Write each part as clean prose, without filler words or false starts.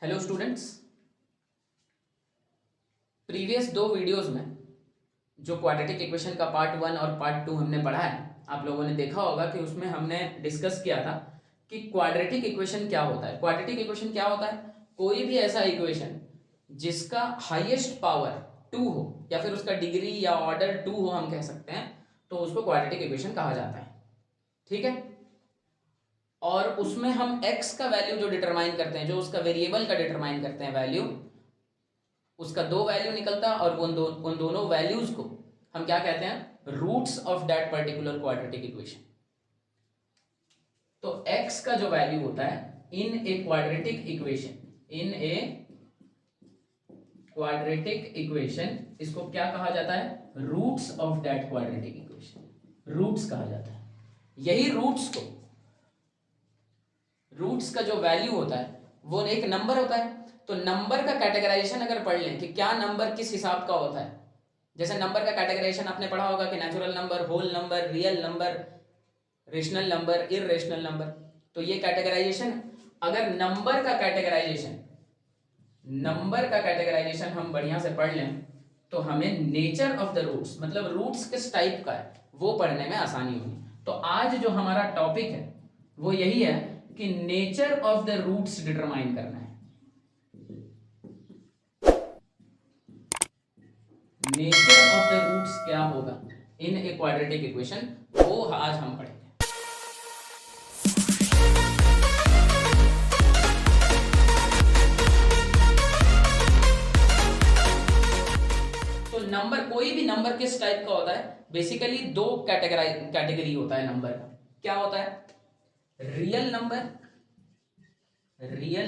Hello students, previous दो videos में जो क्वाड्रेटिक इक्वेशन का पार्ट 1 और पार्ट 2 हमने पढ़ा है, आप लोगों ने देखा होगा कि उसमें हमने डिस्कस किया था कि क्वाड्रेटिक इक्वेशन क्या होता है। क्वाड्रेटिक इक्वेशन क्या होता है? कोई भी ऐसा इक्वेशन जिसका हाईएस्ट पावर 2 हो या फिर उसका डिग्री या ऑर्डर 2 हो, हम कह सकते हैं, तो उसको क्वाड्रेटिक इक्वेशन कहा जाता है। ठीक है। और उसमें हम x का वैल्यू जो डिटरमाइन करते हैं, जो उसका वेरिएबल का डिटरमाइन करते हैं वैल्यू, उसका दो वैल्यू निकलता है और उन दोनों वैल्यूज को हम क्या कहते हैं? Roots of that particular quadratic equation. तो x का जो वैल्यू होता है इन ए क्वाड्रेटिक इक्वेशन, इसको क्या कहा जाता है? Roots of that quadratic equation, roots कहा जाता है। यही रूट्स का जो वैल्यू होता है वो एक नंबर होता है। तो नंबर का कैटेगराइजेशन अगर पढ़ लें कि क्या नंबर किस हिसाब का होता है, जैसे नंबर का कैटेगराइजेशन आपने पढ़ा होगा कि natural number, whole number, real number, rational number, irrational number. तो ये कैटेगराइजेशन, अगर नंबर का कैटेगराइजेशन हम बढ़िया से पढ़ लें तो हमें नेचर ऑफ द रूट्स, मतलब रूट्स किस टाइप का है, वो पढ़ने में आसानी होगी। तो आज जो हमारा टॉपिक है वो यही है कि nature of the roots determine करना है। नेचर ऑफ द रूट्स क्या होगा इन ए क्वाड्रेटिक इक्वेशन, वो आज हम पढ़ेंगे। तो नंबर, कोई भी नंबर किस टाइप का होता है? बेसिकली दो कैटेगरी होता है नंबर का। क्या होता है? रियल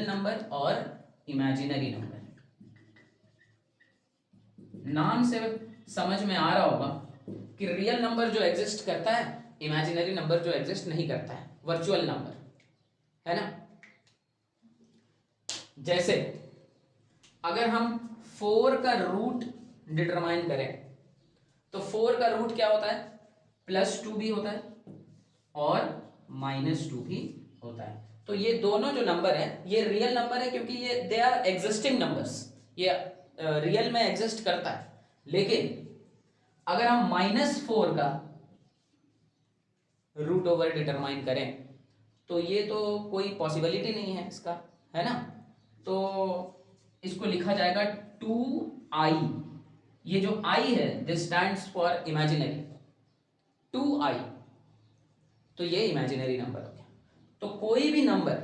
नंबर और इमेजिनरी नंबर। नाम से समझ में आ रहा होगा कि रियल नंबर जो एग्जिस्ट करता है, इमेजिनरी नंबर जो एग्जिस्ट नहीं करता है, वर्चुअल नंबर, है ना। जैसे अगर हम 4 का रूट डिटरमाइन करें तो 4 का रूट क्या होता है? +2 भी होता है और -2 भी होता है। तो ये दोनों जो नंबर है ये रियल नंबर है, क्योंकि ये दे आर एग्जिस्टिंग नंबर्स, ये रियल में एग्जिस्ट करता है। लेकिन अगर हम -4 का रूट ओवर डिटरमाइन करें तो ये तो कोई पॉसिबिलिटी नहीं है इसका, है ना। तो इसको लिखा जाएगा 2i। ये जो i है this stands for imaginary, 2i, तो ये इमेजिनरी नंबर हो गया। तो कोई भी नंबर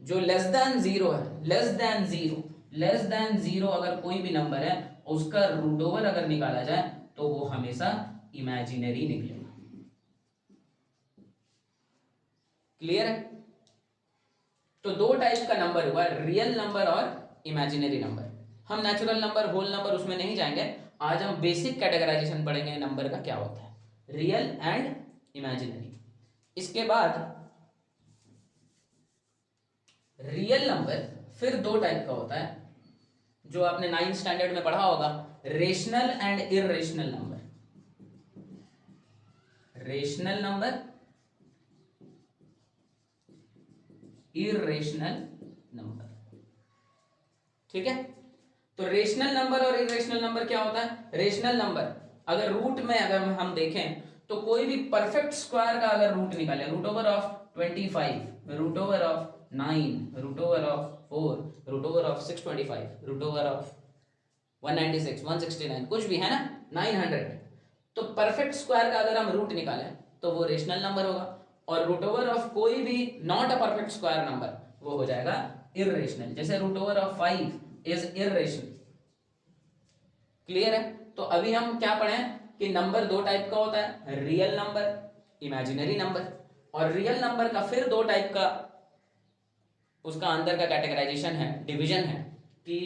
जो लेस देन 0 है, लेस देन जीरो अगर कोई भी नंबर है, उसका रूट ओवर अगर निकाला जाए तो वो हमेशा इमेजिनरी निकलेगा। क्लियर है? तो दो टाइप का नंबर हुआ, रियल नंबर और इमेजिनरी नंबर। हम नेचुरल नंबर, होल नंबर उसमें नहीं जाएंगे। आज हम बेसिक कैटेगराइजेशन पढ़ेंगे नंबर का क्या होता है, रियल एंड इमेजिनरी। इसके बाद रियल नंबर फिर दो टाइप का होता है, जो आपने 9th स्टैंडर्ड में पढ़ा होगा, rational and irrational number. Rational number, irrational number. ठीक है। तो रेशनल नंबर और इररेशनल नंबर क्या होता है? रेशनल नंबर अगर रूट में अगर हम देखें तो कोई भी परफेक्ट स्क्वायर का अगर रूट निकाले, root over of 25, root over of 9, root over of 4, root over of 625, root over of 196, 169, कुछ भी है ना, 900, तो परफेक्ट स्क्वायर का अगर हम रूट निकालें तो वो रेशनल नंबर होगा। और रूट ओवर ऑफ कोई भी not a perfect square number वो हो जाएगा इररेशनल। जैसे root over of 5 is irrational. Clear है? तो अभी हम क्या पढ़ें कि नंबर दो टाइप का होता है, रियल नंबर, इमेजिनरी नंबर। और रियल नंबर का फिर दो टाइप का उसका अंदर का कैटेगराइजेशन है, डिवीजन है, कि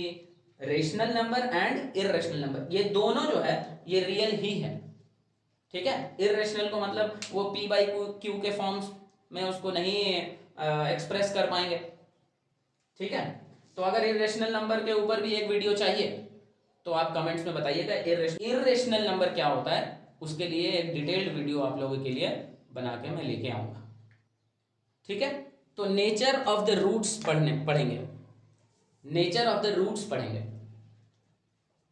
rational number and irrational number. ये दोनों जो है ये रियल ही है। ठीक है। इररेशनल को मतलब वो p/q के फॉर्म्स में उसको नहीं एक्सप्रेस कर पाएंगे। ठीक है। तो अगर इररेशनल नंबर के ऊपर भी एक वीडियो चाहिए तो आप कमेंट्स में बताइएगा इररेशनल नंबर क्या होता है, उसके लिए एक डिटेल्ड वीडियो आप लोगों के लिए बना के मैं लेके आऊंगा। ठीक है। तो नेचर ऑफ द रूट्स पढ़ेंगे। नेचर ऑफ द रूट्स पढ़ेंगे।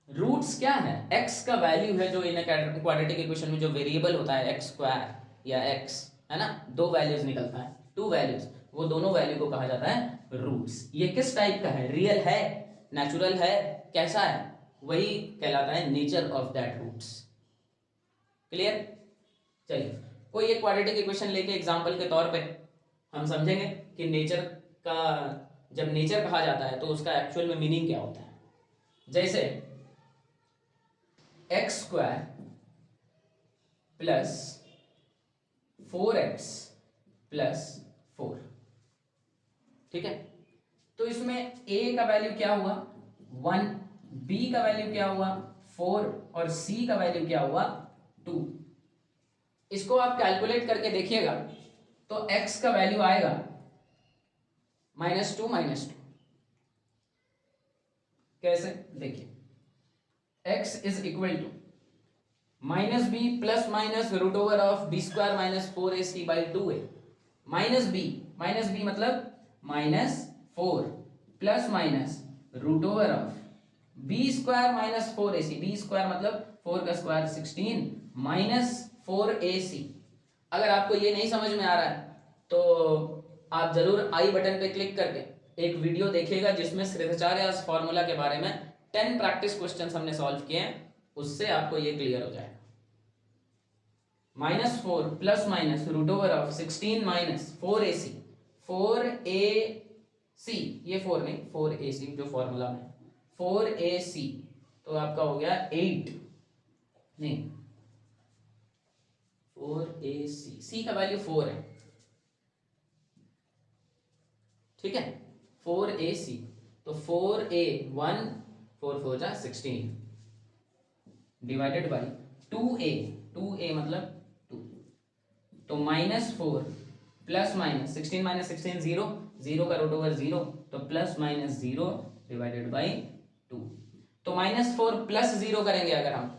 रूट्स क्या है? एक्स का वैल्यू है जो इन क्वाड्रेटिक इक्वेशन में जो वेरिएबल होता है एक्स स्क्वायर या एक्स, है ना, दो वैल्यूज निकलता है, टू वैल्यूज, वो दोनों वैल्यू को कहा जाता है रूट्स। ये किस टाइप का है? रियल है, नेचुरल है, कैसा है? वही कहलाता है nature of that roots. Clear? चलिए कोई एक क्वाड्रेटिक इक्वेशन लेके एग्जांपल के तौर पे हम समझेंगे कि नेचर का, जब नेचर कहा जाता है तो उसका एक्चुअल में मीनिंग क्या होता है। जैसे x square plus 4x plus 4, ठीक है, तो इसमें a का वैल्यू क्या हुआ 1, b का वैल्यू क्या हुआ 4 और c का वैल्यू क्या हुआ 2। इसको आप कैलकुलेट करके देखिएगा तो x का वैल्यू आएगा -2 -2। कैसे? देखिए x is equal to -b plus minus root over of b square minus 4ac by 2a। Minus b मतलब -4 plus minus root over of b square minus 4ac, b square मतलब 4 का square 16 minus 4ac। अगर आपको ये नहीं समझ में आ रहा है तो आप जरूर आई बटन पे क्लिक करके एक वीडियो देखिएगा जिसमें श्रीधराचार्य फॉर्मूला के बारे में 10 प्रैक्टिस क्वेश्चंस हमने सॉल्व किए हैं, उससे आपको ये क्लियर हो जाएगा। -4 plus minus root over of 16 minus 4ac, 4ac, ये 4 नहीं 4ac जो फॉर्मूला में 4ac, तो आपका हो गया 8 नहीं 4ac, c का वैल्यू 4 है, ठीक है, 4ac, तो 4a 1 4 4 जा 16 डिवाइडेड बाई 2a मतलब 2, तो -4 प्लस माइनस 16 माइनस 16 0, 0 का रूट ओवर 0, तो प्लस माइनस 0 डिवाइडेड बाई 2। तो -4 प्लस 0 करेंगे अगर हम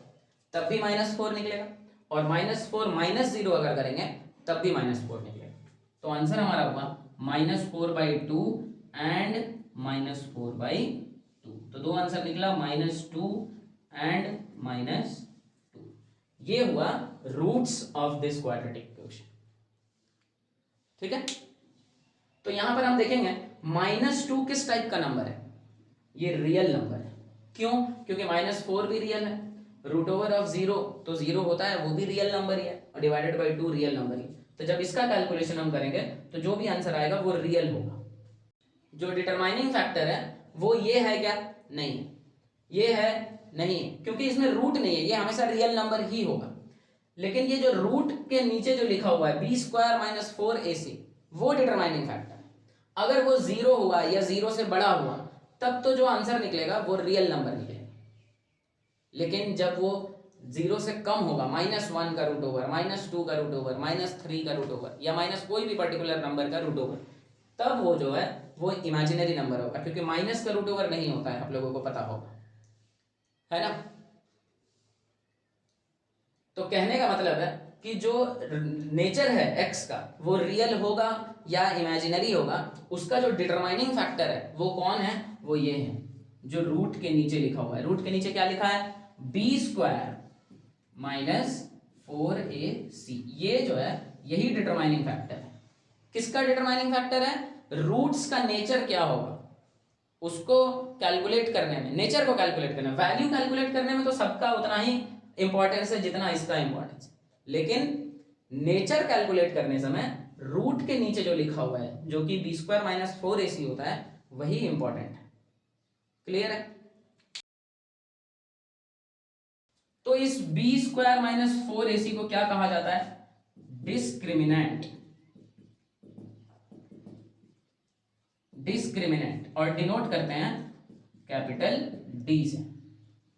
तब भी -4 निकलेगा, और -4 माइनस 0 अगर करेंगे तब भी -4 निकलेगा। तो आंसर हमारा होगा -4/2 एंड -4/2। तो दो आंसर निकला -2 एंड -2। ये हुआ roots of this quadratic equation, ठीक है। तो यहां पर हम देखेंगे -2 किस टाइप का नंबर है? ये रियल नंबर है। क्यों? क्योंकि -4 भी रियल है, रूट ओवर ऑफ 0 तो 0 होता है, वो भी रियल नंबर ही है, और डिवाइडेड बाई 2 रियल नंबर ही। तो जब इसका कैलकुलेशन हम करेंगे तो जो भी आंसर आएगा वो रियल होगा। जो डिटरमाइनिंग फैक्टर है वो ये है क्या? नहीं, ये है नहीं, क्योंकि इसमें रूट नहीं है, ये हमेशा रियल नंबर ही होगा। लेकिन ये जो रूट के नीचे जो लिखा हुआ है b स्क्वायर माइनस 4ac, वो डिटरमाइनिंग फैक्टर है। अगर वो 0 हुआ या 0 से बड़ा हुआ तब तो जो आंसर निकलेगा वो रियल नंबर निकलेगा। लेकिन जब वो 0 से कम होगा, -1 का रूट ओवर, -2 का रूट ओवर, -3 का रूट ओवर, या माइनस कोई भी पर्टिकुलर नंबर का रूट ओवर, तब वो जो है वो इमेजिनरी नंबर होगा, क्योंकि माइनस का रूट ओवर नहीं होता है, आप लोगों को पता होगा, है ना। तो कहने का मतलब है कि जो नेचर है एक्स का वो रियल होगा या इमेजिनरी होगा, उसका जो डिटरमाइनिंग फैक्टर है वो कौन है? वो ये है जो रूट के नीचे लिखा हुआ है। रूट के नीचे क्या लिखा है? b square minus 4ac। ये जो है यही डिटरमाइनिंग फैक्टर है। किसका डिटरमाइनिंग फैक्टर है? रूट्स का नेचर क्या होगा उसको कैलकुलेट करने में, नेचर को कैलकुलेट करने में, वैल्यू कैलकुलेट करने में तो सबका उतना ही इंपॉर्टेंस है जितना इसका इंपॉर्टेंस है, लेकिन नेचर कैलकुलेट करने समय रूट के नीचे जो लिखा हुआ है जो कि b स्क्वायर माइनस 4ac होता है वही इंपॉर्टेंट है। क्लियर है? तो इस b स्क्वायर माइनस 4ac को क्या कहा जाता है? डिस्क्रिमिनेंट। डिस्क्रिमिनेंट, और डिनोट करते हैं कैपिटल D से,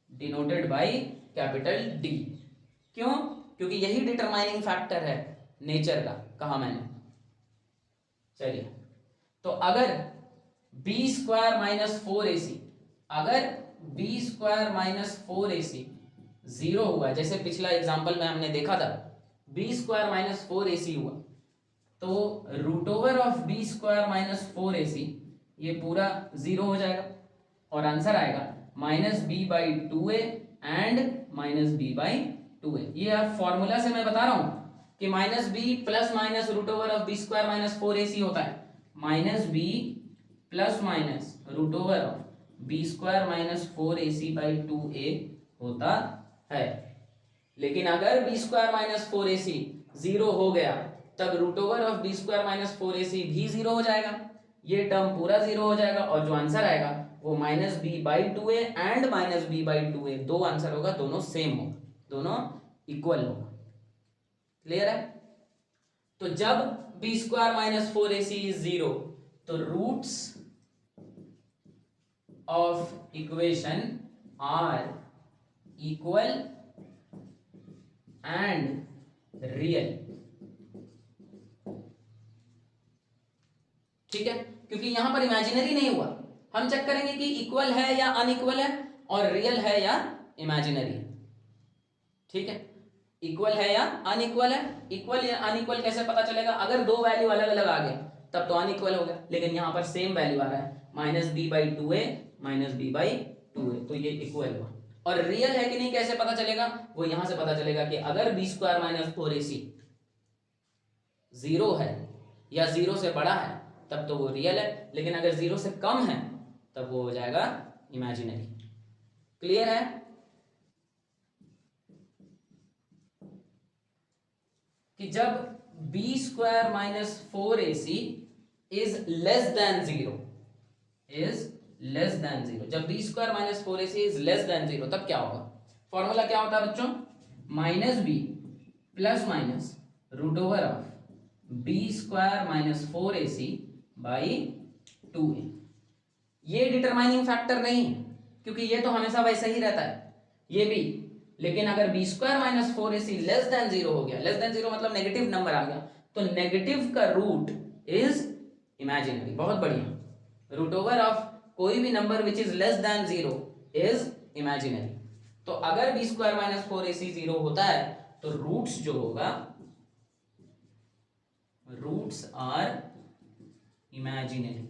डिनोटेड बाय कैपिटल D। क्यों? क्योंकि यही डिटरमाइनिंग फैक्टर है नेचर का, कहा मैंने। चलिए, तो अगर b स्क्वायर माइनस 4ac, अगर b स्क्वायर माइनस 4ac 0 हुआ, जैसे पिछला एग्जांपल में हमने देखा था b स्क्वायर माइनस 4ac हुआ, तो root over of b square minus 4ac ये पूरा 0 हो जाएगा, और आंसर आएगा -b/2a एंड -b/2a। ये आप फॉर्मूला से मैं बता रहा हूं कि -b plus minus root over of b square minus 4ac होता है। -b plus minus root over of b square minus 4ac/2a होता है। लेकिन अगर b स्क्वायर माइनस 4ac 0 हो गया तब root over of b square minus 4ac भी 0 हो जाएगा, ये टर्म पूरा 0 हो जाएगा और जो आंसर आएगा वो -b/2a एंड -b/2a, दो आंसर होगा, दोनों सेम होगा, दोनों इक्वल होगा। क्लियर है? तो जब b square minus 4ac is 0 तो roots of equation are equal and real. ठीक है, क्योंकि यहां पर इमेजिनरी नहीं हुआ, हम चेक करेंगे कि इक्वल है या अनइक्वल है और रियल है या इमेजिनरी। ठीक है, इक्वल है या अनइक्वल है। इक्वल या अनइक्वल कैसे पता चलेगा? अगर दो वैल्यू अलग अलग आ गए तब तो अनइक्वल हो गया, लेकिन यहां पर सेम वैल्यू आ रहा है -b/2a -b/2a, तो ये इक्वल हुआ। और रियल है कि नहीं कैसे पता चलेगा? वो यहां से पता चलेगा कि अगर b स्क्वायर माइनस 4ac 0 है या 0 से बड़ा है तब तो वो रियल है, लेकिन अगर 0 से कम है तब वो हो जाएगा इमेजिनरी। क्लियर है? कि जब b square minus 4ac is less than 0, जब b square minus 4ac is less than 0 तब क्या होगा? फॉर्मूला क्या होता है बच्चों? -b plus minus root over of b square minus 4ac/2a। ये डिटरमाइनिंग फैक्टर नहीं है क्योंकि ये तो हमेशा वैसा ही रहता है, ये भी। लेकिन अगर b square minus 4ac less than 0 हो गया, लेस देन 0 मतलब नेगेटिव नंबर आ गया, तो नेगेटिव का रूट इज इमेजिनरी। बहुत बढ़िया, रूट ओवर ऑफ कोई भी number which is less than 0 is imaginary. तो अगर b स्क्वायर माइनस 4ac 0 होता है तो रूट्स जो होगा, रूट्स आर इमेजिनरी।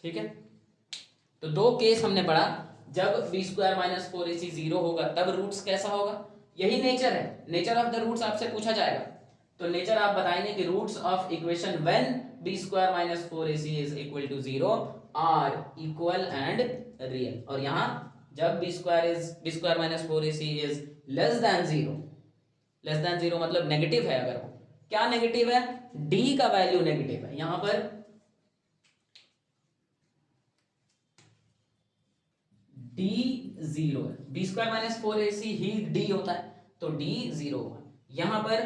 ठीक है, तो दो केस हमने पढ़ा। जब b स्क्वायर माइनस 4ac 0 होगा तब रूट्स कैसा होगा? यही नेचर है, नेचर ऑफ द रूट्स आपसे पूछा जाएगा, तो नेचर आप बताएंगे कि roots of equation when b square minus 4ac is equal to 0 are equal and real. और यहां जब b square minus 4ac is less than 0 मतलब नेगेटिव है। अगर वो क्या नेगेटिव है? d का वैल्यू नेगेटिव है। यहां पर d 0 है, b स्क्वायर माइनस 4ac ही d होता है, तो d 0 हुआ। यहां पर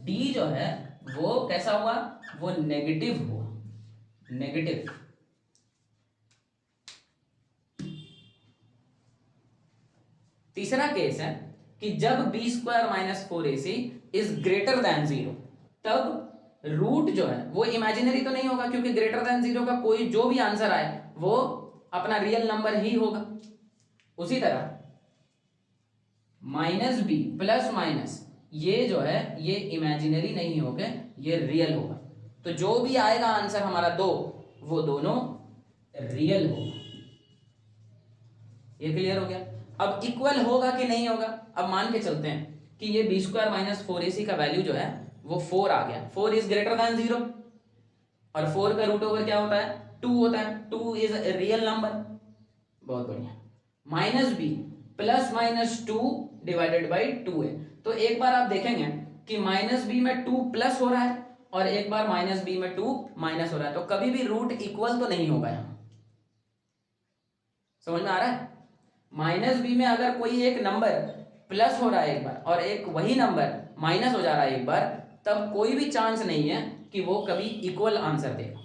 d जो है वो कैसा हुआ? वो नेगेटिव हुआ, नेगेटिव। तीसरा केस है कि जब b square minus 4ac is greater than 0 तब रूट जो है वो इमेजिनरी तो नहीं होगा, क्योंकि ग्रेटर देन 0 का कोई जो भी आंसर आए वो अपना रियल नंबर ही होगा। उसी तरह -b प्लस माइनस ये जो है ये इमेजिनरी नहीं होगा, ये रियल होगा। तो जो भी आएगा आंसर हमारा दो, वो दोनों रियल होगा। ये क्लियर हो गया? अब इक्वल होगा कि नहीं होगा? अब मान के चलते हैं कि ये b स्क्वायर माइनस 4ac का वैल्यू जो है वो 4 आ गया, 4 इज ग्रेटर देन 0 और 4 का रूट ओवर क्या होता है? 2 होता है, 2 इज रियल नंबर। बहुत बढ़िया। -b plus minus 2 divided by 2 है। तो एक बार आप देखेंगे कि -b में 2 प्लस हो रहा है और एक बार -b में 2 माइनस हो रहा है, तो कभी भी रूट इक्वल तो नहीं होगा। यहां समझ में आ रहा है? -b में अगर कोई एक नंबर प्लस हो रहा है एक बार और एक वही नंबर माइनस हो जा रहा है एक बार, तब कोई भी चांस नहीं है कि वो कभी इक्वल आंसर देगा।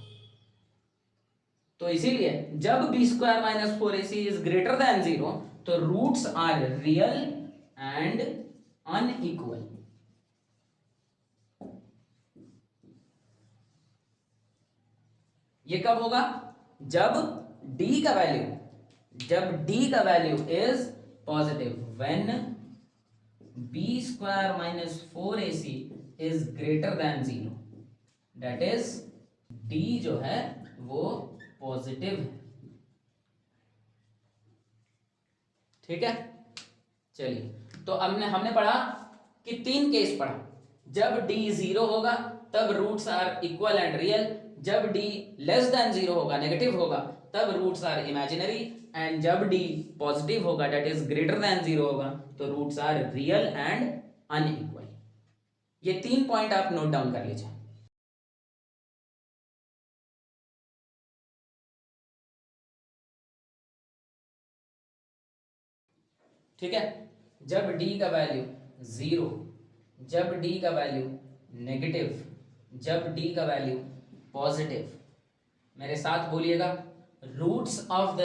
तो इसीलिए जब b square minus 4ac is greater than 0 तो roots are real and unequal. ये कब होगा? जब d का value is positive, when B square minus 4ac is greater than 0, that is D जो है वो पॉजिटिव है। ठीक है, चलिए तो हमने पढ़ा कि 3 केस पढ़ा। जब d 0 होगा तब roots are equal and real, जब d लेस देन 0 होगा, नेगेटिव होगा, तब रूट्स आर इमेजिनरी, एंड जब d पॉजिटिव होगा दैट इज ग्रेटर देन 0 होगा तो roots are real and unequal. ये 3 पॉइंट आप नोट डाउन कर लीजिए। ठीक है, जब d का वैल्यू 0, जब d का वैल्यू नेगेटिव, जब d का वैल्यू पॉजिटिव, मेरे साथ बोलिएगा, रूट्स ऑफ द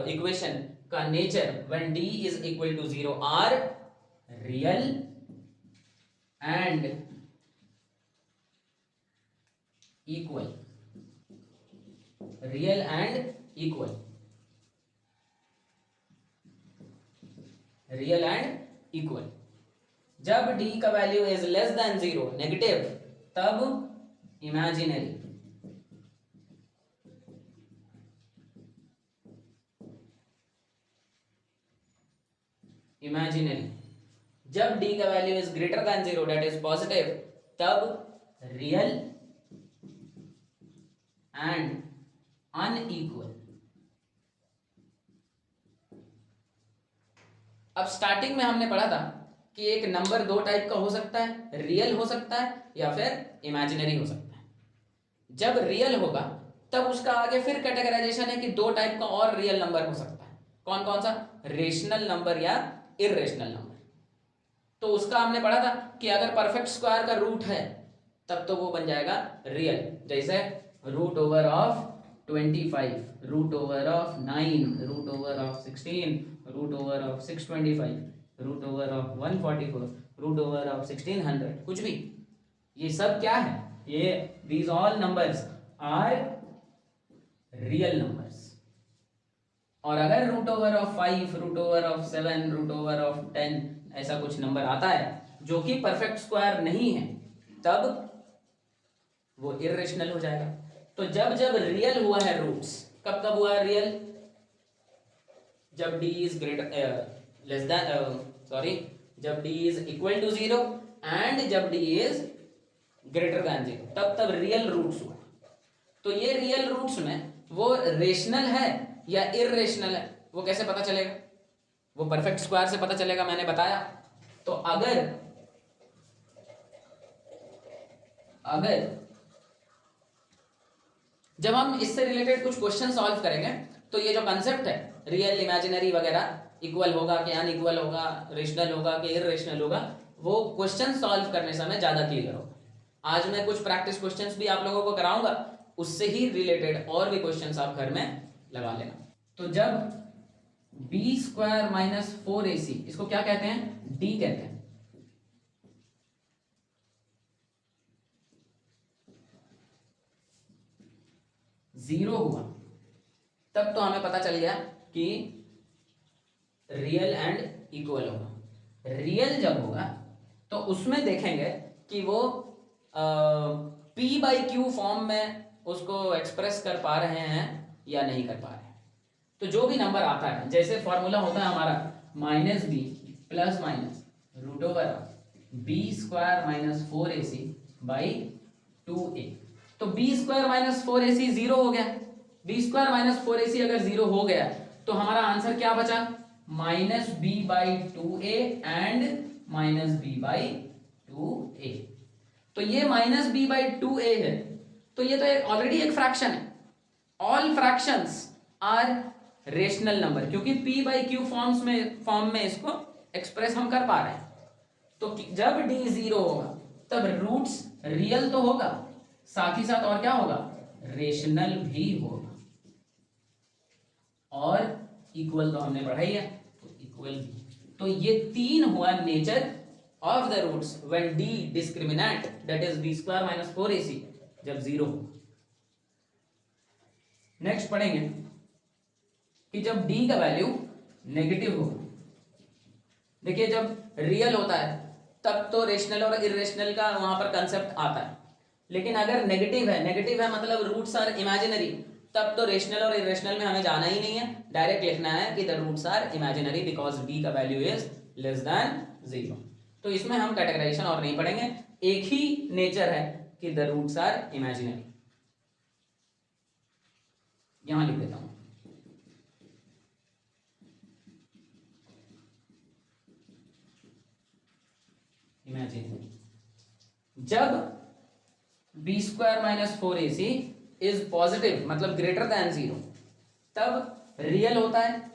इक्वेशन का nature when d is equal to 0 are real and equal, real and equal, real and equal. जब d का value is less than 0, negative, तब imaginary, imaginary. जब d का value is greater than 0 that is positive, तब real and unequal. अब starting में हमने पढ़ा था कि एक नंबर 2 टाइप का हो सकता है, रियल हो सकता है या फिर इमेजिनरी हो सकता है। जब रियल होगा तब उसका आगे फिर कैटेगराइजेशन है कि 2 टाइप का और रियल नंबर हो सकता है। कौन कौन सा? रेशनल नंबर या इररेशनल नंबर। तो उसका हमने पढ़ा था कि अगर परफेक्ट स्क्वायर का रूट है तब तो वो बन जाएगा रियल, जैसे root over of 25, root over of 9, root over of 16, root over of 625, root over of 144, root over of 1600, कुछ भी। ये सब क्या है? ये these all numbers are real numbers। और अगर root over of 5, root over of 7, root over of 10 ऐसा कुछ नंबर आता है जो कि परफेक्ट स्क्वायर नहीं है, तब वो इररेशनल हो जाएगा। तो जब जब रियल हुआ है रूट्स, कब कब हुआ है रियल? जब d is greater less than जब d is equal to 0 and जब d इज ग्रेटर देन 0, तब रियल रूट्स हुआ। तो ये रियल रूट्स में वो रेशनल है या इररेशनल है, वो कैसे पता चलेगा? वो परफेक्ट स्क्वायर से पता चलेगा, मैंने बताया। तो अगर जब हम इससे रिलेटेड कुछ क्वेश्चन सॉल्व करेंगे तो ये जो कंसेप्ट है रियल, इमेजिनरी वगैरह, इक्वल होगा कि अनइक्वल होगा, रेशनल होगा कि इररेशनल होगा, वो क्वेश्चन सॉल्व करने समय ज्यादा क्लियर होगा। आज मैं कुछ प्रैक्टिस क्वेश्चंस भी आप लोगों को कराऊंगा, उससे ही रिलेटेड और भी क्वेश्चंस आप घर में लगा लेना। तो जब बी स्क्वायर माइनस 4ac, इसको क्या कहते हैं? डी कहते हैं। जीरो हुआ तब तो हमें पता चल गया कि रियल एंड इक्वल होगा। रियल जब होगा तो उसमें देखेंगे कि वो p/q फॉर्म में उसको एक्सप्रेस कर पा रहे हैं या नहीं कर पा रहे हैं। तो जो भी नंबर आता है, जैसे फॉर्मूला होता है हमारा -b plus minus root over B square minus 4ac by 2a। तो बी स्क्वायर माइनस 4ac 0 हो गया। बी स्क्वायर माइनस 4ac अगर 0 हो गया तो हमारा आंसर क्या बचा? -b/2a and -b/2a। तो ये -b/2a है, तो ये तो ऑलरेडी एक फ्रैक्शन है। All fractions are rational number, क्योंकि p/q फॉर्म में इसको एक्सप्रेस हम कर पा रहे हैं। तो जब d 0 होगा तब रूट्स रियल तो होगा, साथ ही साथ और क्या होगा? रेशनल भी होगा। और इक्वल तो हमने पढ़ाई है, तो इक्वल भी। तो ये 3 हुआ nature of the roots when d discriminant that is b square minus 4ac जब 0 होगा। नेक्स्ट पढ़ेंगे कि जब d का वैल्यू नेगेटिव होगा, देखिए जब रियल होता है तब तो रेशनल और इरेशनल का वहां पर कंसेप्ट आता है, लेकिन अगर नेगेटिव है मतलब रूट्स आर इमेजिनरी, तब तो रेशनल और इरेशनल में हमें जाना ही नहीं है, डायरेक्ट लिखना है कि the roots are imaginary because b का वैल्यू इज लेस देन 0। तो इसमें हम कैटेगराइजेशन और नहीं पढ़ेंगे, एक ही नेचर है कि द रूट्स आर इमेजिनरी। यहां लिख देता हूं, इमेजिनरी। जब B square minus 4ac is positive मतलब ग्रेटर देन 0, तब रियल होता है,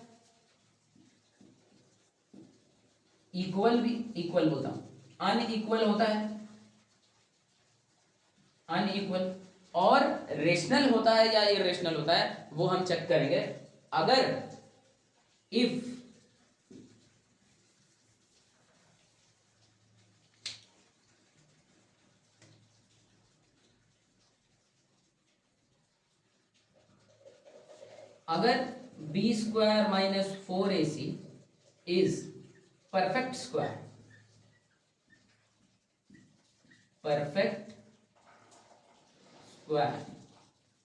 इक्वल भी इक्वल होता हूं, अनइक्वल होता है अनइक्वल, और रेशनल होता है या इरेशनल होता है वो हम चेक करेंगे। अगर इफ अगर B square minus 4ac is perfect square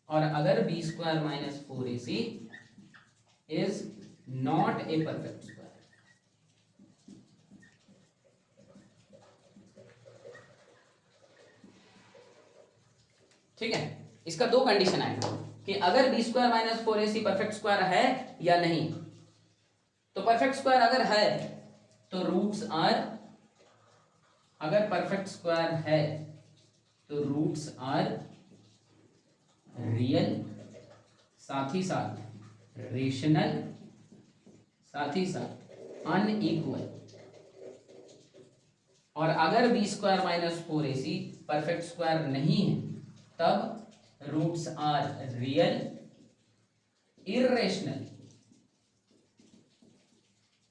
और अगर B square minus 4ac is not a perfect square, ठीक है, इसका दो कंडीशन आएगा कि अगर B square minus 4ac perfect square है या नहीं। तो परफेक्ट स्क्वायर अगर है तो रूट्स आर, अगर परफेक्ट स्क्वायर है तो रूट्स आर रियल, साथ ही साथ रेशनल, साथ ही साथ अनइक्वल। और अगर B square minus 4ac perfect square नहीं है तब roots are real, irrational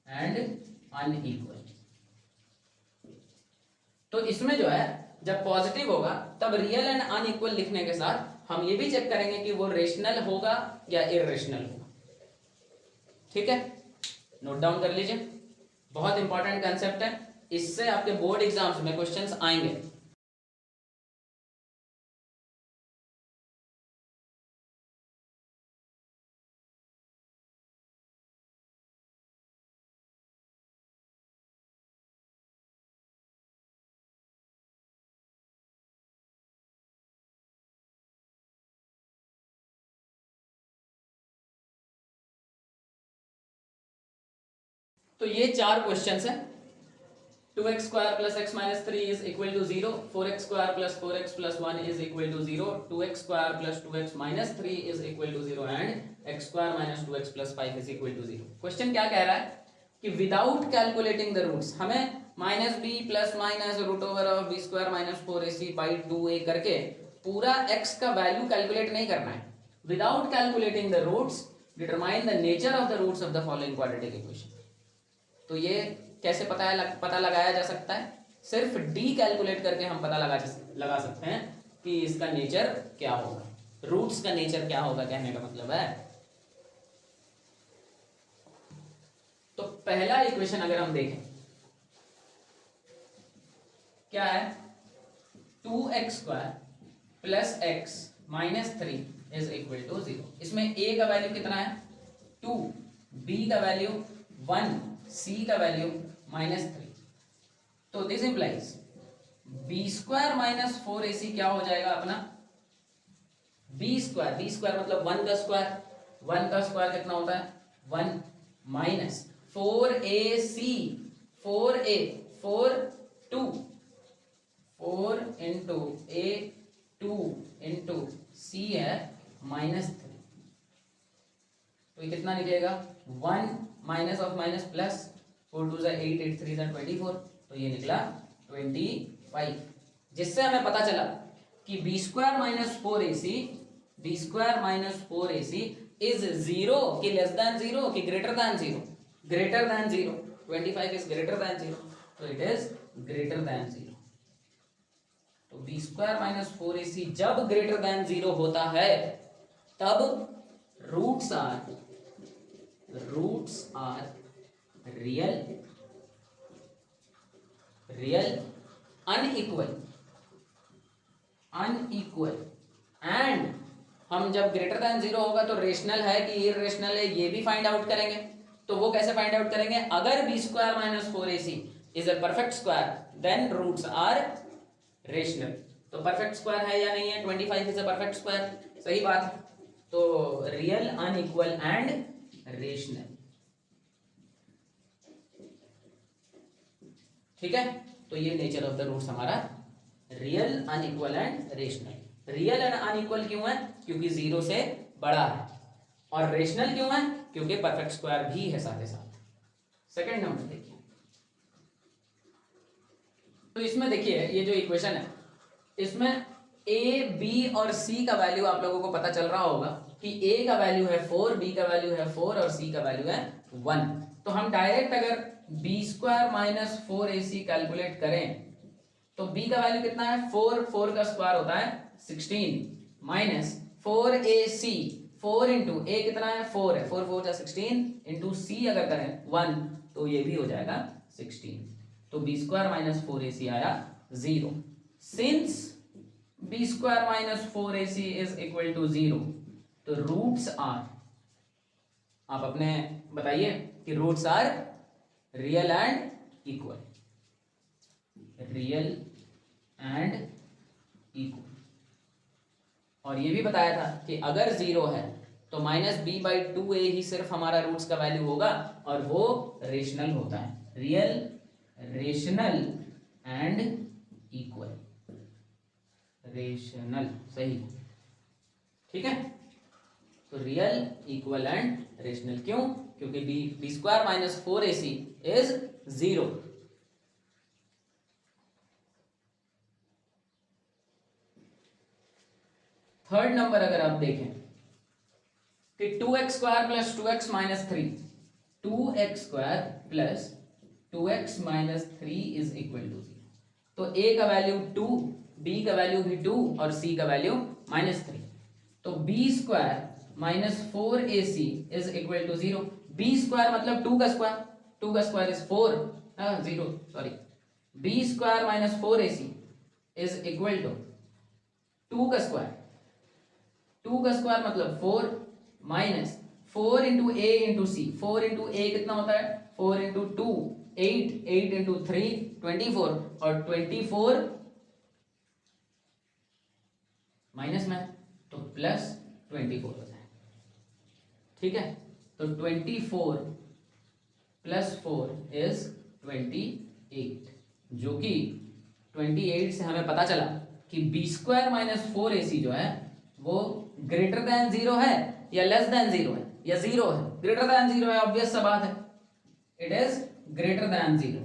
and unequal. तो इसमें जो है जब पॉजिटिव होगा तब रियल एंड अनइक्वल लिखने के साथ हम ये भी चेक करेंगे कि वो रेशनल होगा या इरेशनल होगा। ठीक है, नोट डाउन कर लीजिए, बहुत इंपॉर्टेंट कंसेप्ट है, इससे आपके बोर्ड एग्जाम्स में क्वेश्चंस आएंगे। तो ये चार क्वेश्चंस हैं। 2x square plus X minus 3 is equal to 0, 4x square plus 4x plus 1 is equal to 0, 2x square plus 2x minus 3 is equal to 0 and x square minus 2x plus 5 is equal to 0। Question क्या कह रहा है कि without calculating the roots हमें minus B plus minus root over of B square minus 4ac by 2a करके पूरा x का value calculate नहीं करना है। Without calculating the roots determine the nature of the roots of the following quadratic equation. तो ये कैसे पता लगाया जा सकता है? सिर्फ डी कैलकुलेट करके हम पता लगा सकते हैं कि इसका नेचर क्या होगा, रूट्स का नेचर क्या होगा, कहने का मतलब है। तो पहला इक्वेशन अगर हम देखें क्या है, 2x square plus X minus 3 is equal to 0। इसमें a का वैल्यू कितना है 2, b का वैल्यू 1, c का वैल्यू माइनस 3। तो this implies B square minus 4ac क्या हो जाएगा अपना बी स्क्वायर मतलब 1 का स्क्वायर, 1 का स्क्वायर कितना होता है 1 minus 4ac, 4a 4 2 4 into a 2 into c है माइनस 3। तो ये कितना निकलेगा 1 माइनस ऑफ माइनस प्लस 4 2 8 8 3 24, तो ये निकला 25, जिससे हमें पता चला कि B square minus 4ac is 0 कि लेस देन 0 कि greater than 0, greater than 0, 25 is greater than 0, तो इट इज ग्रेटर देन 0। तो बी स्क्वायर माइनस 4ac जब ग्रेटर देन 0 होता है तब roots are real real unequal and हम जब ग्रेटर देन 0 होगा तो रेशनल है कि इररेशनल है ये भी फाइंड आउट करेंगे। तो वो कैसे फाइंड आउट करेंगे? अगर B square minus 4ac is a perfect square then roots are rational. तो परफेक्ट स्क्वायर है या नहीं है? 25 इज अ परफेक्ट स्क्वायर, सही बात है। तो रियल अनइक्वल एंड रेशनल, ठीक है। तो ये नेचर ऑफ द रूट्स हमारा real unequal and rational. Real and unequal क्यों है? क्योंकि 0 से बड़ा है। और रेशनल क्यों है? क्योंकि परफेक्ट स्क्वायर भी है साथ ही साथ। सेकंड नंबर देखिए, तो इसमें देखिए ये जो इक्वेशन है इसमें ए बी और सी का वैल्यू आप लोगों को पता चल रहा होगा कि ए का वैल्यू है 4, बी का वैल्यू है 4 और सी का वैल्यू है 1। तो हम डायरेक्ट अगर B square minus 4ac calculate करें तो b का वैल्यू कितना है? 4, 4 का स्क्वायर होता है 16 माइनस 4ac, 4 इंटू ए कितना है? 4 है, 4 4 16 इंटू सी अगर करें 1 तो ये भी हो जाएगा 16। तो बी स्क्वायर माइनस 4ac आया 0। Since B square minus 4ac is equal to 0 तो रूट्स आर, आप अपने बताइए कि roots are real and equal, real and equal. और ये भी बताया था कि अगर 0 है तो माइनस बी बाई 2a ही सिर्फ हमारा रूट्स का वैल्यू होगा और वो रेशनल होता है। Real, rational and equal, rational, सही, ठीक है। तो रियल, इक्वल एंड रेशनल क्यों? क्योंकि B square minus 4ac is 0। Third number अगर आप देखें कि 2x square plus 2x minus 3, 2x square plus 2x minus 3 is equal to 0। तो a का वैल्यू 2, b का वैल्यू भी 2 और c का वैल्यू माइनस 3। तो b square minus 4ac is equal to 0। b square मतलब 2 का स्क्वायर, 2 का square is 4, 0 sorry, b square minus 4ac is equal to 2 का स्क्वायर, 2 का स्क्वायर मतलब 4 minus 4 into A into C. 4 into A कितना होता है? 4 इंटू 2 8, 8 इंटू 3 24 और 24 माइनस में तो प्लस 24 होता है, ठीक है। तो 24 प्लस 4 इज 28, जो कि 28 से हमें पता चला कि बी स्क्वायर माइनस 4ac जो है वो ग्रेटर देन 0 है या लेस देन 0 है या 0 है? ग्रेटर देन 0 है, ऑब्वियस सा बात है, इट इज ग्रेटर देन 0।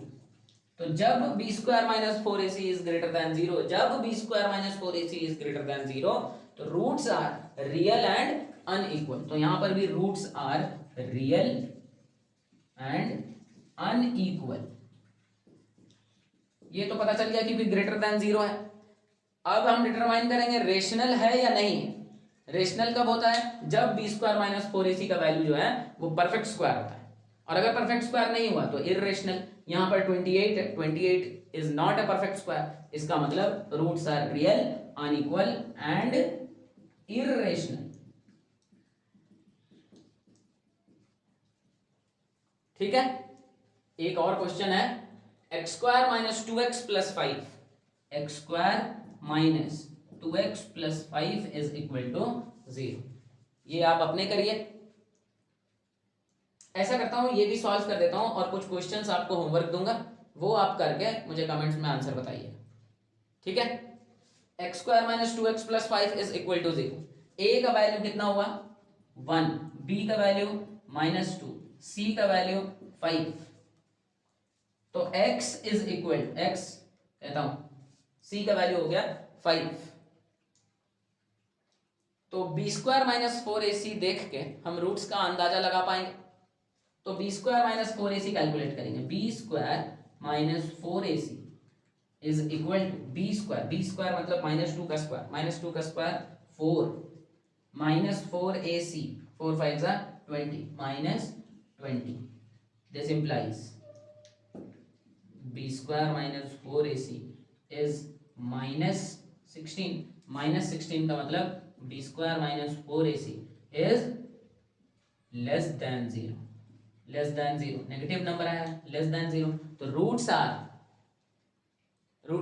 तो जब B square minus 4ac is greater than 0, जब B square minus 4ac is greater than 0 तो roots are real and unequal. तो यहां पर भी roots are real and unequal. ये तो पता चल गया कि ग्रेटर देन 0 है। अब हम डिटरमाइन करेंगे रेशनल है या नहीं है। रेशनल कब होता है? जब बी स्क्वायर माइनस 4ac का वैल्यू जो है वो परफेक्ट स्क्वायर होता है, और अगर परफेक्ट स्क्वायर नहीं हुआ तो इररेशनल। यहां पर 28 है, 28 is not a perfect square, इसका मतलब roots are real, unequal and irrational, ठीक है। एक और क्वेश्चन है, X square minus 2x plus 5, X square minus 2x plus 5 is equal to 0। ये आप अपने करिए। ऐसा करता हूं, ये भी सॉल्व कर देता हूं और कुछ क्वेश्चंस आपको होमवर्क दूंगा, वो आप करके मुझे कमेंट्स में आंसर बताइए, ठीक है। X square minus 2x plus 5 is equal to 0। A का वैल्यू कितना हुआ? 1, बी का वैल्यू माइनस 2, सी का वैल्यू 5। तो x इज इक्वल, x कहता हूं, c का वैल्यू हो गया 5। तो बी स्क्वायर माइनस 4ac देख के हम रूट्स का अंदाजा लगा पाएंगे। तो B square minus 4ac calculate करेंगे। B square minus 4ac is equal to B square, B square मतलब माइनस 2 का स्क्वायर, माइनस 2 का square 4 minus 4ac, 4 5 20 minus 20। This implies B square minus 4ac is -16। -16 का मतलब B square minus 4ac is less than 0। Less than 0 negative number आया, less than 0, तो roots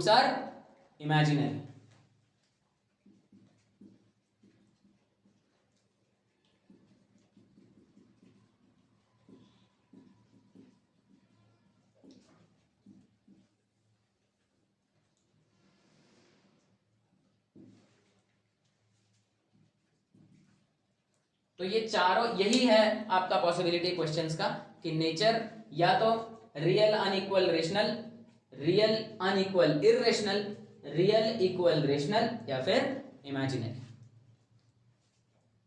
are imaginary. तो ये चारों, यही है आपका पॉसिबिलिटी क्वेश्चंस का कि नेचर या तो real unequal rational, real unequal irrational, real equal rational, या फिर इमेजिनरी।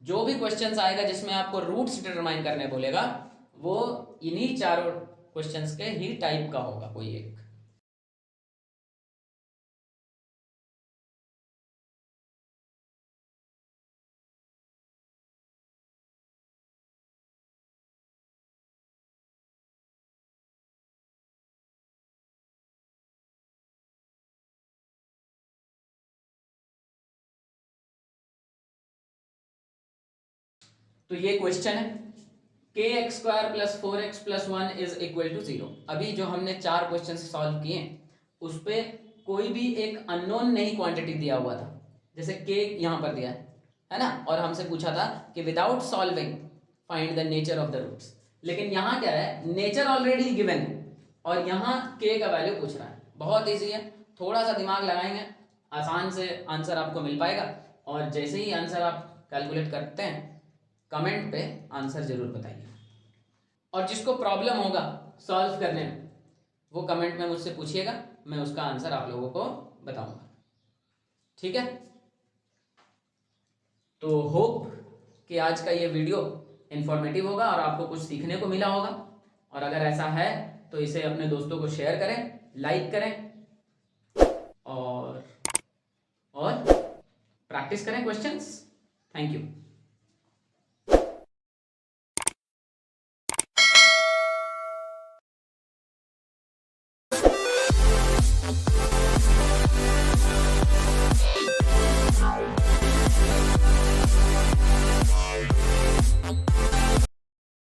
जो भी क्वेश्चंस आएगा जिसमें आपको रूट्स डिटरमाइन करने बोलेगा वो इन्हीं चारों क्वेश्चंस के ही टाइप का होगा कोई एक। तो ये क्वेश्चन है kx² + 4x + 1 is equal to 0। अभी जो हमने चार क्वेश्चन सॉल्व किए उस पे कोई भी एक अननोन नहीं क्वांटिटी दिया हुआ था, जैसे k यहाँ पर दिया है ना, और हमसे पूछा था कि without solving find the nature of the roots. लेकिन यहाँ क्या है, नेचर ऑलरेडी गिवन है और यहाँ k का वैल्यू पूछ रहा है। बहुत ईजी है, थोड़ा सा दिमाग लगाएंगे आसान से आंसर आपको मिल पाएगा। और जैसे ही आंसर आप कैलकुलेट करते हैं कमेंट पे आंसर जरूर बताइए, और जिसको प्रॉब्लम होगा सॉल्व करने में वो कमेंट में मुझसे पूछिएगा, मैं उसका आंसर आप लोगों को बताऊंगा। ठीक है, तो होप कि आज का ये वीडियो इंफॉर्मेटिव होगा और आपको कुछ सीखने को मिला होगा। और अगर ऐसा है तो इसे अपने दोस्तों को शेयर करें, लाइक करें और प्रैक्टिस करें क्वेश्चंस। Thank you.